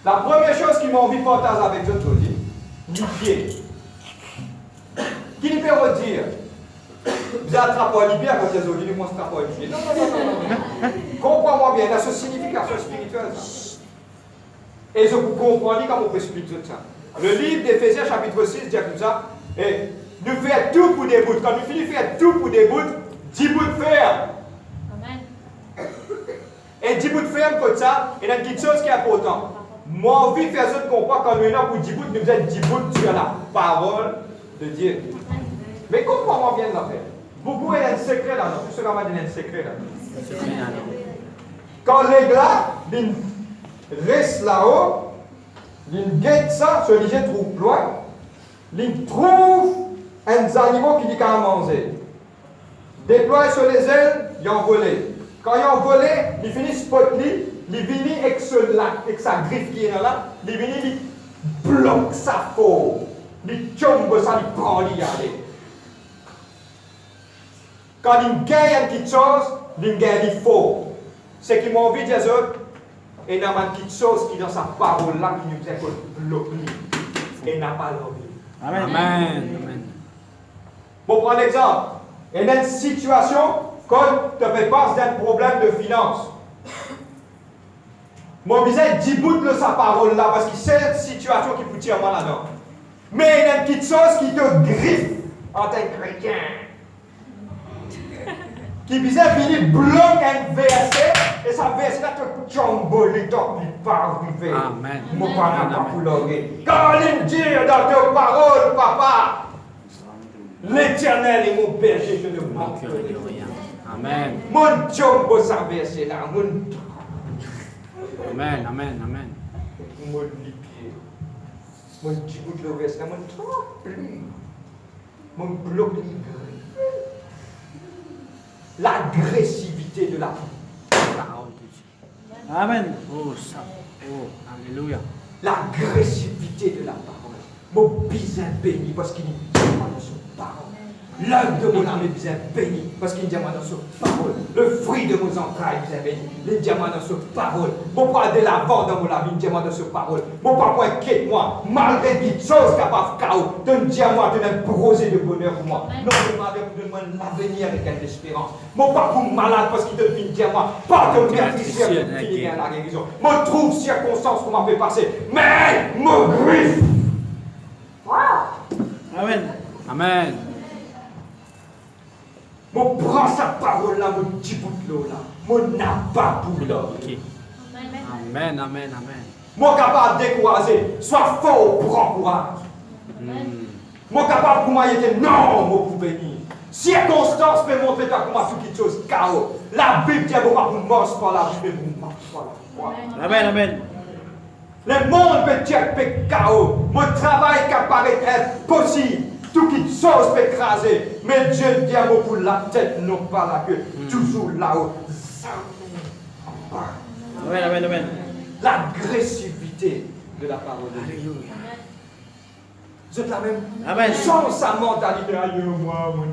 [SPEAKER 1] La première chose qui m'a envie de partager avec vous aujourd'hui, l'hygiène. Qui peut redire? Vous attrapez l'hygiène quand vous avez dit, moi, je attrape l'hygiène. Non. Comprends-moi bien, il y a cette signification spirituelle. Et je vous comprends comment on peut expliquer ça. Le livre d'Éphésiens, chapitre 6, dit comme ça, et nous faisons tout pour des bouts. Quand nous finissons de faire tout pour des bouts, 10 bouts de fer.
[SPEAKER 4] Amen.
[SPEAKER 1] Et 10 bouts de fer, comme ça, il y a une petite chose qui est importante. Moi, envie de faire ça de comprendre quand nous sommes là pour 10 bouts, nous faisons 10 bouts sur la parole de Dieu. Mais comprends-moi bien l'affaire. Beaucoup, il y a un secret là, non? Tout ce qu'on va dire, il y a un secret là. Quand les gars, ils restent là-haut, ils guettent ça, ce liger trouve loin, ils trouvent un animal qui dit qu'à manger. Déploie sur les ailes, ils ont volé. Quand ils ont volé, ils finissent spot lui, ils viennent avec ce lac, avec sa griffe qui est là, ils viennent, ils bloquent sa peau. Ils tombent ça, ils prennent, ils y aller. Quand ils gagnent une petite chose, ils gagnent du faux. Ce qui m'a envie de dire, et il y a une petite chose qui est dans sa parole là qui nous dit que bloquer. Et n'a pas l'envie.
[SPEAKER 2] Amen. Amen.
[SPEAKER 1] Pour prendre l'exemple, il y a une situation quand tu fais face d'un problème de finance. Mon visage dit bout de sa parole là parce que c'est une situation qui peut tirer moi là-dedans. Mais il y a une petite chose qui te griffe en tant que chrétien. Qui visait venir bloquer un verset et ça verset là te chamboule, tu pas arriver.
[SPEAKER 2] Amen.
[SPEAKER 1] Mon papa n'a pas coulé. Quand il dit dans tes paroles, papa, l'Éternel est mon berger, je ne manque de rien.
[SPEAKER 2] Amen.
[SPEAKER 1] Mon chambo ça verset là, mon
[SPEAKER 2] Amen.
[SPEAKER 1] mon lipier, mon djibout le verset là, mon trempe, mon bloc de l'agressivité de la parole de Dieu.
[SPEAKER 2] Amen. Oh, ça. Oh, alléluia.
[SPEAKER 1] L'agressivité de la parole. Mon bizarre béni parce qu'il est pas dans son parole. L'œuvre de mon âme est bien bénie, parce qu'il y a dans sa parole. Le fruit de mon entrailles est bien béni. Il y a dans sa parole. Mon pas de l'avant dans mon vie, il y a dans sa parole. Mon papa inquiète moi, malgré des choses capables de chaos. Donne-moi de un projet de bonheur pour moi. Non seulement donne-moi l'avenir avec l'espérance. Mon papa malade parce qu'il te dit à moi, pas de meurtrier pour finir la guérison. Me trouve circonstance qu'on m'a fait passer, mais me griffe.
[SPEAKER 3] Amen.
[SPEAKER 2] Amen.
[SPEAKER 1] Mon prends sa parole là, mon petit bout de l'eau là, mon abat pour l'eau.
[SPEAKER 2] Amen, amen, amen.
[SPEAKER 1] Mon capable de décourager, sois fort, prends courage. Mon capable pour moi, il était non, mon pour bénir. Circonstance peut montrer toi comment tout quelque chose chaos. La Bible dit pour marche par la Bible, pour marche par la foi.
[SPEAKER 3] Amen, amen.
[SPEAKER 1] Le monde peut dire que chaos. Mon travail qui apparaît être possible. Tout qui chose peut écraser. Mais Dieu dit à moi pour la tête, non pas la queue. Toujours là-haut. En bas.
[SPEAKER 3] Amen, amen, amen.
[SPEAKER 1] L'agressivité de la parole de Dieu. Vous êtes la même.
[SPEAKER 3] Amen.
[SPEAKER 1] Sans sa mentalité. Aïe, moi, mon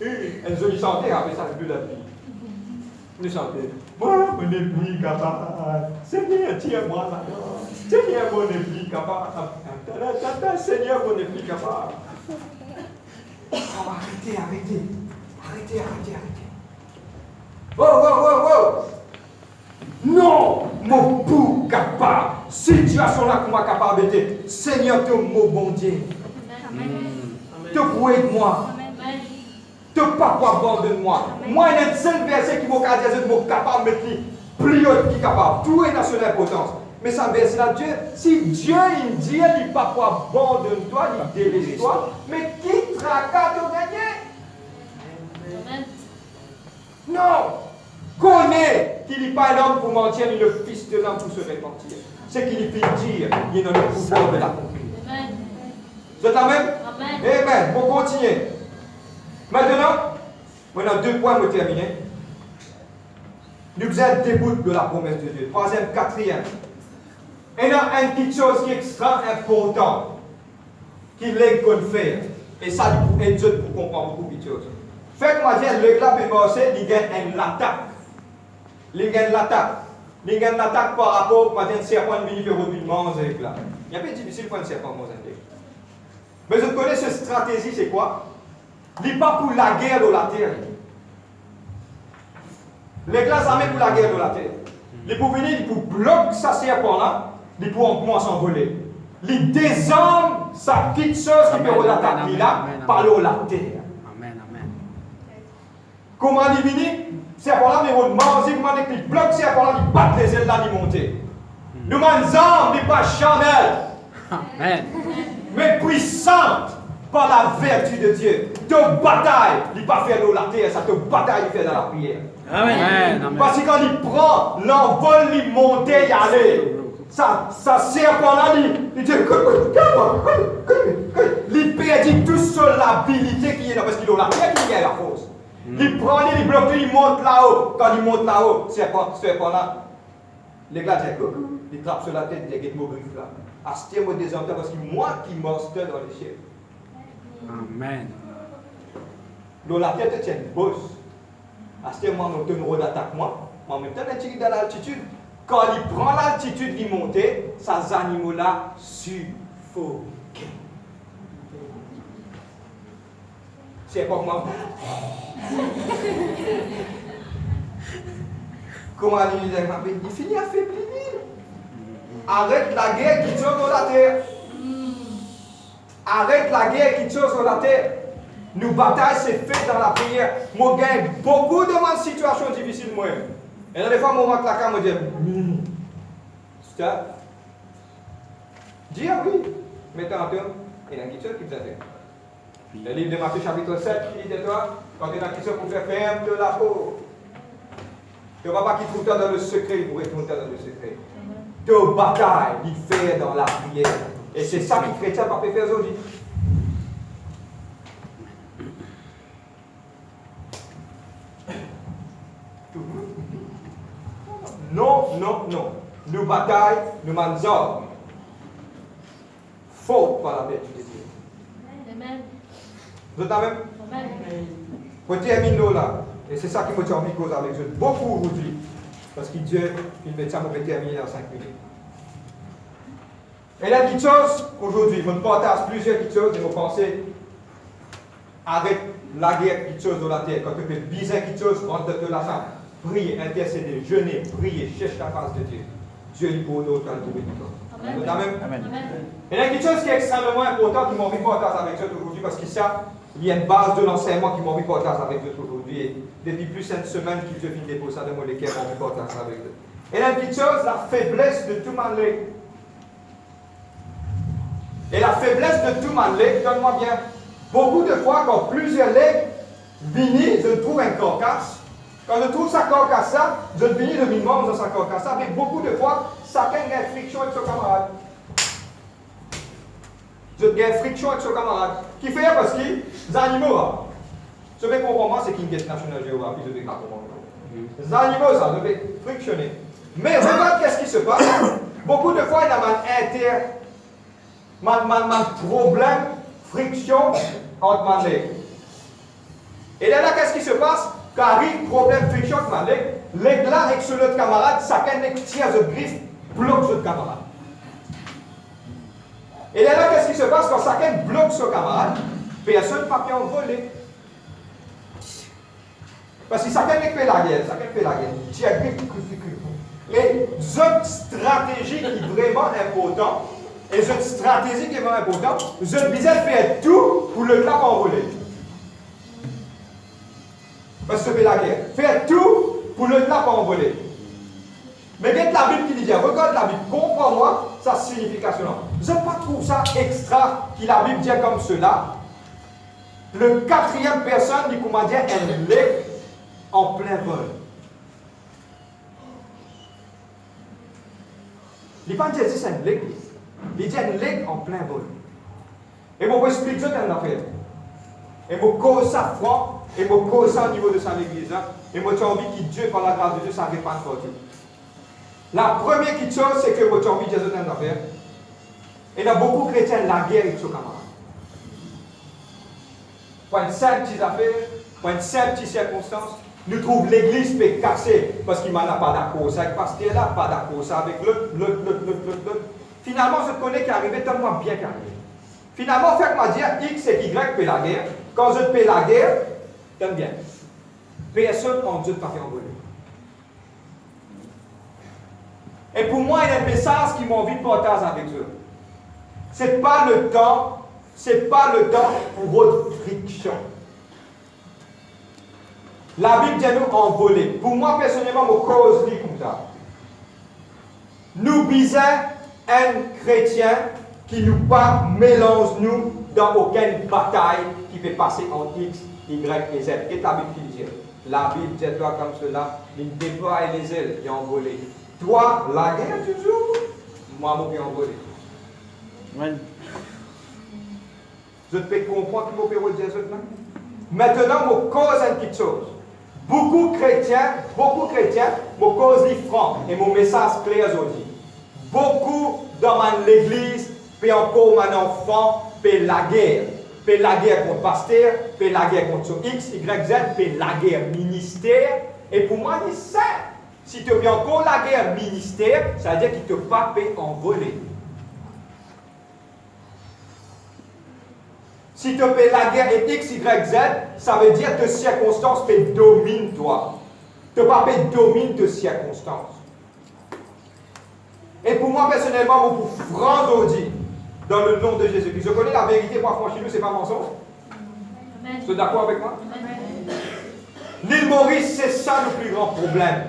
[SPEAKER 1] épée. Elle jolie santé avec ça de la vie. Nous chantons. Moi, mon épée capable. Seigneur, tiens-moi là-dedans. Seigneur, mon épée capable. Seigneur, mon épée capable. Oh, arrêtez. Oh. Non, mon pou capable. Situation là qu'on m'a capable de. Seigneur, tu mon bon Dieu. Tu pour aider-moi. Tu pas quoi abandonne-moi. Moi, il y a un seul verset qui m'a dit que je suis capable de mettre plus haut qui capable. Tout est national potence. Mais ça verset là, Dieu, si Dieu il dit, il n'est pas quoi abandonne-toi, il délaisse-toi, mais qui tracasse ton dernier? Non! Connais qu'il n'est pas l'homme pour mentir, ni le fils de l'homme pour se repentir. C'est qu'il peut dire, il est dans le pouvoir de l'accomplir. Vous êtes la même? Amen. Bon, continuez. Maintenant, 2 points pour terminer. Nous êtes debout de la promesse de Dieu. 3e, 4e. Et il y a une petite chose qui est extrêmement importante, qu'il est qu'on fait. Et ça, il aide pour comprendre beaucoup de choses. Fait que moi, le gars peut passer, il gagne une attaque. Il gagne l'attaque par rapport à un serpent qui vient de manger. Il y a un peu difficile pour un serpent manger. Mais vous connaissez cette stratégie, c'est quoi? Il n'est pas pour la guerre de la terre. Les glaces armées pour la guerre de la terre. Il pour venir, il pour bloquer sa serpent-là, il pour en s'envoler. Il désarme sa petite chose qui peut l'attaquer là, par l'eau la terre.
[SPEAKER 2] Amen, amen.
[SPEAKER 1] Comment il vient? Serpent-là, il va manger, il bloque serpent-là, il bat les ailes là, il monte. Nous mangeons, il pas charnel.
[SPEAKER 2] Amen.
[SPEAKER 1] Mais puissante par la vertu de Dieu. De bataille, il ne pas faire l'eau la terre, ça te bataille, il fait dans la prière.
[SPEAKER 3] Amen.
[SPEAKER 2] Amen.
[SPEAKER 1] Parce que quand il prend l'envol, il monte, il aller. Ça serpent là, il dit, il perdit toute seule l'habilité qui est là, parce qu'il a la terre qui est la force. Il prend, il bloque, il monte là-haut. Quand il monte là-haut, serpent là, les gars disent, il trappe sur la tête, il dit, mourir là. À ce moment des hommes, parce que moi qui morte dans les cieux.
[SPEAKER 2] Amen.
[SPEAKER 1] Donc la tête tient une bosse. À ce moment, on donne d'attaque moi. Mais en même temps, il est dans l'altitude. Quand il prend l'altitude, il monte, ces animaux-là suffoquent. C'est pas moi. Comment il dit, il finit affaibli. Arrête la guerre qui tue sur la terre. Arrête la guerre qui tue sur la terre. Nous bataille, c'est fait dans la prière. Moi, gagne beaucoup de ma situation difficile, moi. Et des fois, moi, je me dis, stop. Dis oui. Mettez en terme. Et il y a une question qui vous a fait. Le livre de Matthieu, chapitre 7, qui dit de toi, quand il y a une question pour faire ferme de la peau. Tu ne vas pas qui trouve toi dans le secret, il pourrait trouver toi dans le secret. De bataille, il fait dans la prière. Et c'est ça que les chrétiens ne peuvent pas faire aujourd'hui. Non. Nous bataillons, nous mangeons. Faute par la vertu de Dieu.
[SPEAKER 4] Amen.
[SPEAKER 1] Vous êtes là même?
[SPEAKER 4] Amen.
[SPEAKER 1] Pour terminer là, et c'est ça qui m'a envie de causer avec Dieu beaucoup aujourd'hui, parce que Dieu, il met ça pour terminer dans 5 minutes. Et là, quelque chose, aujourd'hui, je partage plusieurs petites choses, et je pense, arrête la guerre, quelque chose dans la terre, quand tu fais bizarre quelque chose, rentre de la femme, prier, intercéder, jeûner, prier, cherche la face de Dieu. Dieu lui pour nous, quand trouver du temps. Amen.
[SPEAKER 4] Amen.
[SPEAKER 1] Et il y a quelque chose qui est extrêmement important qui m'a envie de partager avec vous aujourd'hui, parce que ça, il y a une base de l'enseignement qui m'a envie de partager avec vous aujourd'hui. Et depuis plus d'une semaine que Dieu vient déposer ça de mon équipe, m'a envie de partager avec vous. Et il y a quelque chose, la faiblesse de tout le monde. Et la faiblesse de tout le monde, donne-moi bien. Beaucoup de fois, quand plusieurs legs viennent, je trouve un carcasse. Quand je trouve sa carcasse, je viens de minimum dans sa carcasse. Mais beaucoup de fois, ça crée une friction avec son camarade. Je gagne une friction avec son camarade. Qui fait parce que les animaux, ce que je comprends, c'est qu'il y a une National Geographic, je vais pas comprendre. Les animaux, ça, je vais frictionner. Mais regarde qu'est-ce qui se passe. Beaucoup de fois, il y a un problème, friction entre les legs. Et là, qu'est-ce qui se passe? Quand arrive problème, friction entre les legs, les là avec ce l'autre camarade, ça tire de griffe, bloque l'autre camarade. Et là, qu'est-ce qui se passe quand ça bloque ce camarade? Personne ne peut pas envoler. Parce que ça fait la guerre, Tu as griffe, et cette stratégie qui est vraiment importante, et cette stratégie qui est vraiment importante, je disais faire tout pour le clap envolé. Parce que c'est la guerre. Faire tout pour le clap envolé. Mais regarde la Bible qui dit, regarde la Bible, comprends-moi sa signification. Je ne pas trouve ça extra que la Bible dit comme cela. Le quatrième personne du commandant est un leg en plein vol. Il ne dit pas c'est un leg, il dit un leg en plein vol. Et je vais expliquer ça dans l'affaire. Et je cause ça franc, et je cause ça au niveau de sa église. Et j'ai envie que Dieu, par la grâce de Dieu, ça répande pour Dieu. La première chose, c'est que j'ai envie de dire ça dans l'affaire. Et il y a beaucoup de chrétiens, la guerre avec ses camarades. Pour une simple petite affaire, pour une simple petite circonstance, nous trouvons l'église peut casser parce qu'il n'y a pas d'accord avec le pasteur là, pas d'accord avec l'autre. Finalement, je connais qui est arrivé tellement bien qu'arrivé. Finalement, faites-moi dire X et Y paie la guerre. Quand je paie la guerre, t'aimes bien. Personne en Dieu ne peut pas faire envoler. Et pour moi, il y a un message qui m'a envie de partager avec eux. Ce n'est pas le temps, pour votre friction. La Bible dit nous envoler. Pour moi, personnellement, je cause dit comme ça. Nous bisons un chrétien qui nous pas mélange nous dans aucune bataille qui peut passer en X, Y et Z. Qu'est-ce que la Bible qui dit? La Bible dit toi comme cela, il déploie les ailes et envoler. Toi, la guerre toujours, moi, je vais envoler.
[SPEAKER 2] Amen.
[SPEAKER 1] Je peux comprendre que vous pouvez dire ça maintenant. Je cause une petite chose. Beaucoup de chrétiens, je cause les francs et mon message clair aujourd'hui. Beaucoup dans l'église, puis encore mon enfant, puis la guerre. Puis la guerre contre le pasteur, puis la guerre contre son X, Y, Z, puis la guerre ministère. Et pour moi, c'est ça. Si tu as encore la guerre ministère, ça veut dire qu'il ne te pas envoler. Si tu fais la guerre et X, Y, Z, ça veut dire que tes circonstances dominent toi. Tu ne pas dominer tes circonstances. Et pour moi, personnellement, pour franc aujourd'hui, dans le nom de Jésus-Christ, je connais la vérité, moi, franchement, ce n'est pas mensonge. Tu es d'accord avec moi? L'île Maurice, c'est ça le plus grand problème.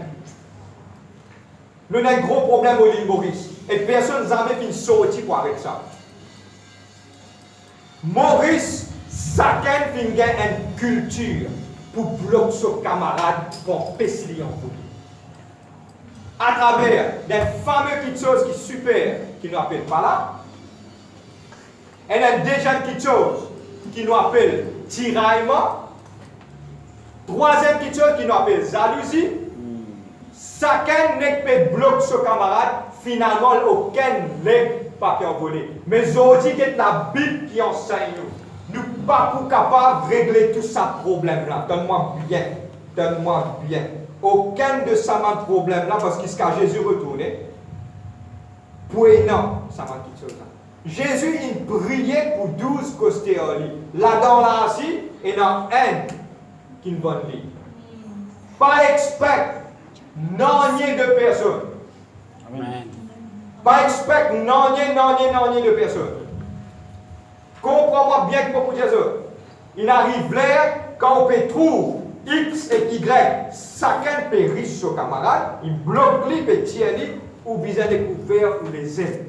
[SPEAKER 1] Nous avons un gros problème au l'île Maurice. Et personne n'a jamais fait sortir pour avec ça. Maurice, chacun a une culture pour bloquer son camarade pour péciller en vous. À travers des fameux petites choses qui sont super, qui nous appellent pas là. Et il y a déjà une petite chose qui nous appelle tiraillement. Troisième petite chose qui nous appelle jalousie. Chacun n'est pas bloquer son camarade, finalement aucun n'est pas envolé. Mais aujourd'hui, c'est la Bible qui enseigne nous. Nous pas pour capable de régler tout ça problème-là. Donne-moi bien. Donne-moi bien. Aucun de ça problème-là, parce qu'il qu'à Jésus retourné. Pour non, ça m'a quitté ça. Jésus, il priait pour 12 costés en lit. Là dans la assis, et dans un qui ne bonne vie. Pas expect, non de personne.
[SPEAKER 2] Amen.
[SPEAKER 1] Pas expect, non de personne. Comprends-moi bien que pour Jésus. Il arrive là, quand on peut trouver X et Y, chacun peut riche son camarade, il bloque lui, peut tirer ou besoin de couvert ou les aides,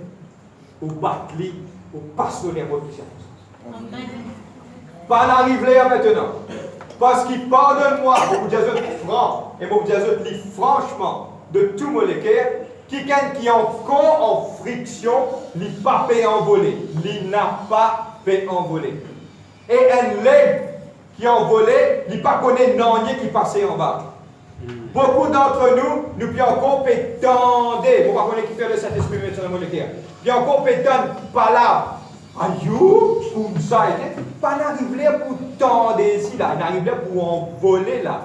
[SPEAKER 1] ou battre lui, ou passionner votre circonstance. Pas d'arriver là maintenant. Parce qu'il pardonne-moi, beaucoup de Jésus franc, et beaucoup de Jésus dit franchement, de tout mon cœur, quelqu'un qui est encore en friction, il n'a pas pu envoler. Il n'a pas pu envoler. Et un leg qui est envolé, il n'a pas connu non qui passait en bas. Beaucoup d'entre nous, nous pouvons encore tendre, vous ne connaissez qui fait le Saint-Esprit dans mon cœur. Puis encore tendre par ayou, comme ça, pas n'arriver pour tendre ici, là, n'arriver pour envoler là.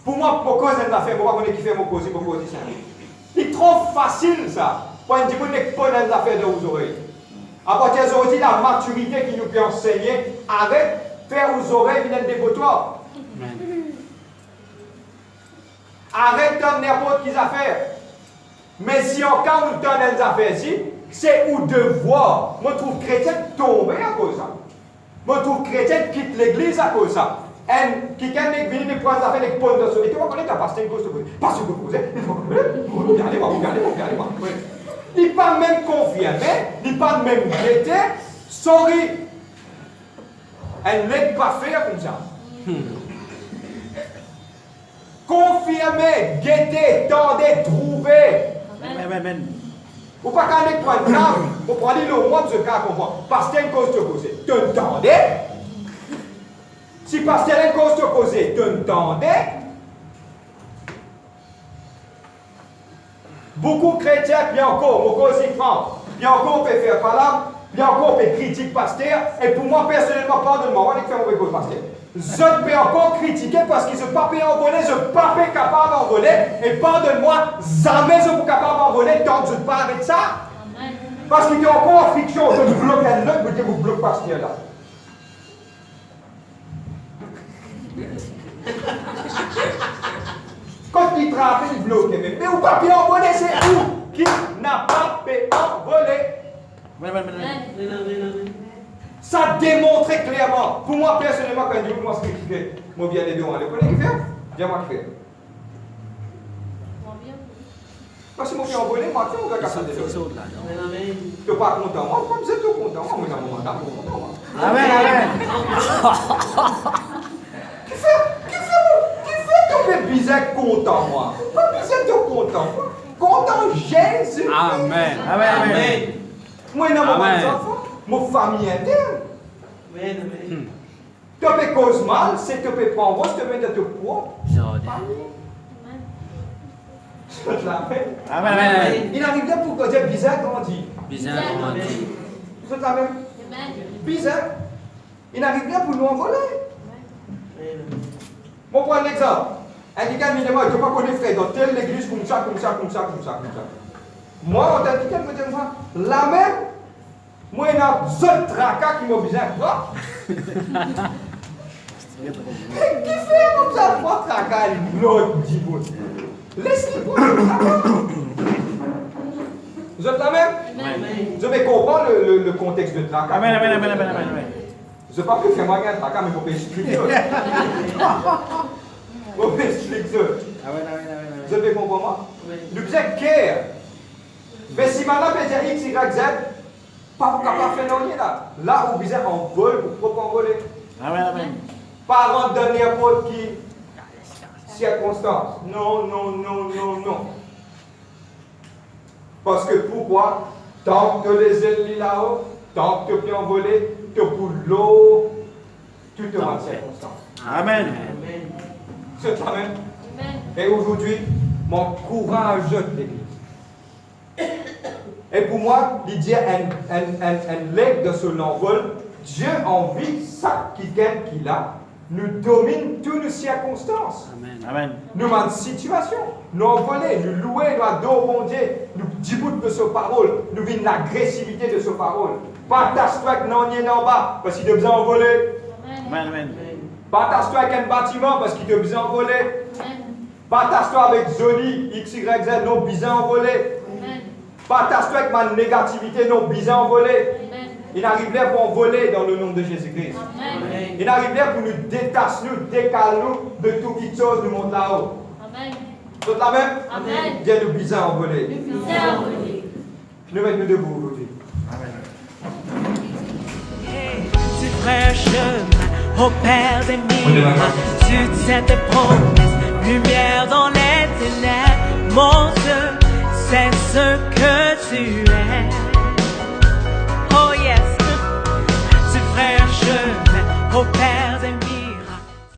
[SPEAKER 1] Pour moi, pourquoi ça n'a fait, pourquoi on est qui fait mon cause, mon cause ça. C'est trop facile ça. Pour un petit peu n'est pas dans les affaires de vos oreilles. À partir d'aujourd'hui, la maturité qui nous peut enseigner, arrête faire aux oreilles une dépotoir. Arrête dans n'importe quelle affaire. Mais si on quand on donne des affaires ici, c'est au devoir. Moi, je trouve chrétien tomber à cause de ça. Moi, je trouve chrétien quitte l'église à cause de ça. Et quelqu'un qui vient de prendre des affaires avec bonne de solitude, tu vas connaître la pasteur cause de cause. Parce que vous êtes, vous regardez, il n'est pas même confirmé, il n'est pas même guetté. Sorry. Elle n'est pas fait comme ça. Confirmer, guetter, tendez, trouver.
[SPEAKER 2] Amen.
[SPEAKER 1] Ou pas quand on prend grave, vous prenez le moins de ce cas comprendre. Parce qu'il y a une cause de cause. Tu entendez? Si parce qu'il y a une cause de cause, tu entendez? Beaucoup de chrétiens, bien encore, mon cause est franc, bien encore, on peut faire par là, bien encore, on peut critiquer pasteur, et pour moi, personnellement, pardonne-moi, on est fait mauvais cause pasteur. Je peux encore critiquer parce qu'ils ne sont pas payés en voler, je ne suis pas capable d'en voler, et pardonne-moi, jamais je ne suis capable d'en voler tant que je ne pas avec ça. Parce qu'il y a encore en friction, je vous bloque la note, je vous bloque pasteur là. Quand il trappe, il bloque. Mais où pas pu envoler, c'est où qui n'a pas pu envoler. Ça démontre clairement. Pour moi, personnellement, quand je commence à critiquer, mon bien des deux, on les connaît qui fait. Viens moi qui fait. Parce que mon bien envolé, moi, tu vois, regarde ça déjà. Tu n'es pas content, moi, comme c'est tout content, moi, je suis content, moi.
[SPEAKER 2] Amen.
[SPEAKER 1] Tu es bizarre content, moi. Pas bizarre de content. Content Jésus.
[SPEAKER 2] Amen.
[SPEAKER 1] Moi, je n'ai enfants. Mon famille interne. Tu peux cause mal, c'est tu peux prendre, tu te mets dans ton poids.
[SPEAKER 2] Amen.
[SPEAKER 1] Il arrive là pour dire bizarre, comment on dit.
[SPEAKER 2] Bizarre, comment on dit.
[SPEAKER 1] C'est la même. Bizarre. Il arrive là pour nous envoler. Bon, prends un exemple. Un quelqu'un me dit, moi, je ne sais pas qu'on est frère dans telle église comme ça. Moi, on t'a dit, quelqu'un me dit, la même. Moi, il y a un tracas qui m'a bizarre. Qui fait comme ça, trois tracas, l'autre dit, laisse-le pour le tracas. Vous êtes la même? Vous avez compris le contexte de tracas?
[SPEAKER 2] Amen.
[SPEAKER 1] Je ne sais pas plus faire moi un tracas, mais vous expliquer. Vous expliquer ça. Vous avez compris moi? Le bizarre care. Mais si maintenant, je vais dire X, Y, Z, pas capable de faire rien là. Là où bizarre en vol, pour propre envoler.
[SPEAKER 2] Amen.
[SPEAKER 1] Pas rentrer dans n'importe qui circonstance. Non. Parce que pourquoi? Tant que les ailes là-haut, tant que tu peux envoler, tu pour l'eau, tout est en circonstance.
[SPEAKER 2] Amen.
[SPEAKER 1] C'est ça même. Et aujourd'hui, mon courage de l'église. Et pour moi, il dit un leg de ce envol, Dieu a envie, ça qu'il a, nous domine toutes nos circonstances.
[SPEAKER 2] Amen. Amen.
[SPEAKER 1] Nous avons une situation, nous envoler, nous louer, nous adorer bon Dieu, nous discuter de sa parole, nous vivons l'agressivité de sa parole. Partage-toi avec non en bas, parce qu'il a besoin d'envoler.
[SPEAKER 2] Amen. Amen.
[SPEAKER 1] Partage-toi avec un bâtiment, parce qu'il a besoin d'envoler.
[SPEAKER 4] Amen.
[SPEAKER 1] Partage-toi avec Zoli, X, Y, Z, non, besoin d'envoler.
[SPEAKER 4] Amen.
[SPEAKER 1] Partage-toi avec ma négativité, non, besoin d'envoler.
[SPEAKER 4] Amen.
[SPEAKER 1] Il arrive là pour envoler dans le nom de Jésus-Christ.
[SPEAKER 4] Amen.
[SPEAKER 1] Il arrive là pour nous détacher, nous décaler de tout qui chose nous monte là-haut.
[SPEAKER 4] Amen.
[SPEAKER 1] Tout la même?
[SPEAKER 4] Amen.
[SPEAKER 1] Dieu nous besoin d'envoler.
[SPEAKER 4] Nous servons.
[SPEAKER 1] Nous mettons debout aujourd'hui.
[SPEAKER 5] Du vrai chemin, au Père des miracles, sur cette épreuve.